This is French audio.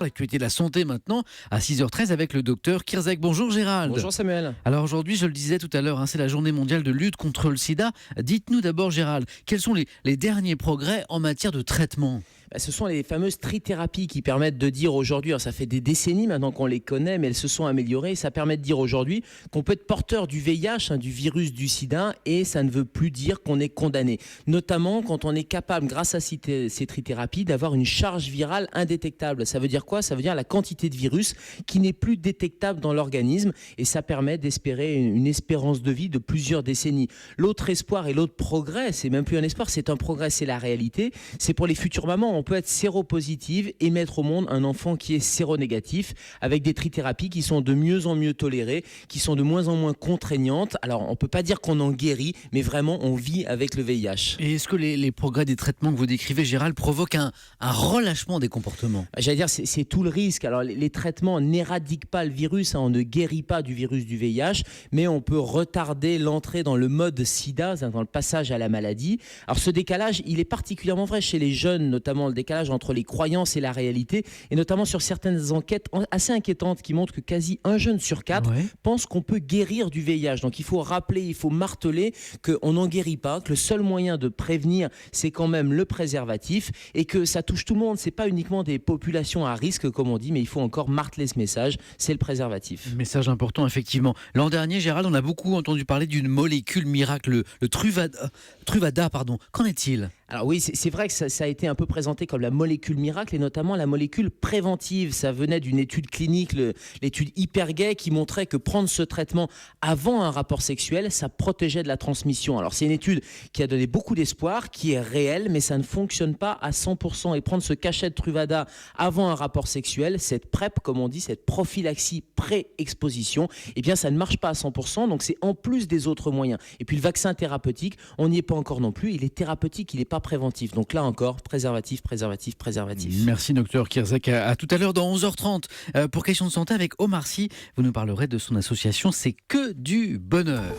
L'actualité de la santé maintenant, à 6h13 avec le docteur Kirzek. Bonjour Gérald. Bonjour Samuel. Alors aujourd'hui, je le disais tout à l'heure, c'est la journée mondiale de lutte contre le sida. Dites-nous d'abord Gérald, quels sont les derniers progrès en matière de traitement ? Ce sont les fameuses trithérapies qui permettent de dire aujourd'hui, ça fait des décennies maintenant qu'on les connaît, mais elles se sont améliorées. Ça permet de dire aujourd'hui qu'on peut être porteur du VIH, du virus du sida, et ça ne veut plus dire qu'on est condamné. Notamment quand on est capable, grâce à ces trithérapies, d'avoir une charge virale indétectable. Ça veut dire quoi ? Ça veut dire la quantité de virus qui n'est plus détectable dans l'organisme, et ça permet d'espérer une espérance de vie de plusieurs décennies. L'autre espoir et l'autre progrès, c'est même plus un espoir, c'est un progrès, c'est la réalité. C'est pour les futures mamans. On peut être séropositive et mettre au monde un enfant qui est séronégatif avec des trithérapies qui sont de mieux en mieux tolérées, qui sont de moins en moins contraignantes. Alors, on ne peut pas dire qu'on en guérit, mais vraiment, on vit avec le VIH. Et est-ce que les progrès des traitements que vous décrivez, Gérald, provoquent un relâchement des comportements ? J'allais dire, c'est tout le risque. Alors, les traitements n'éradiquent pas le virus, on ne guérit pas du virus du VIH, mais on peut retarder l'entrée dans le mode sida, dans le passage à la maladie. Alors, ce décalage, il est particulièrement vrai chez les jeunes, notamment le décalage entre les croyances et la réalité, et notamment sur certaines enquêtes assez inquiétantes qui montrent que quasi un jeune sur 4 pense qu'on peut guérir du VIH. Donc, il faut rappeler, il faut marteler qu'on n'en guérit pas, que le seul moyen de prévenir, c'est quand même le préservatif, et que ça touche tout le monde. C'est pas uniquement des populations à risque, comme on dit, mais il faut encore marteler ce message, c'est le préservatif. Message important, effectivement. L'an dernier, Gérald, on a beaucoup entendu parler d'une molécule miracle, le Truvada. Qu'en est-il ? Alors oui, c'est vrai que ça a été un peu présenté comme la molécule miracle, et notamment la molécule préventive. Ça venait d'une étude clinique, l'étude Hypergay, qui montrait que prendre ce traitement avant un rapport sexuel, ça protégeait de la transmission. Alors c'est une étude qui a donné beaucoup d'espoir, qui est réelle, mais ça ne fonctionne pas à 100%. Et prendre ce cachet de Truvada avant un rapport sexuel, cette PrEP, comme on dit, cette prophylaxie pré-exposition, eh bien ça ne marche pas à 100%, donc c'est en plus des autres moyens. Et puis le vaccin thérapeutique, on n'y est pas encore non plus, il est thérapeutique, il n'est pas préventif. Donc là encore, préservatif. Merci docteur Kirzek. À tout à l'heure dans 11h30 pour Question de santé avec Omar Sy. Vous nous parlerez de son association C'est que du bonheur.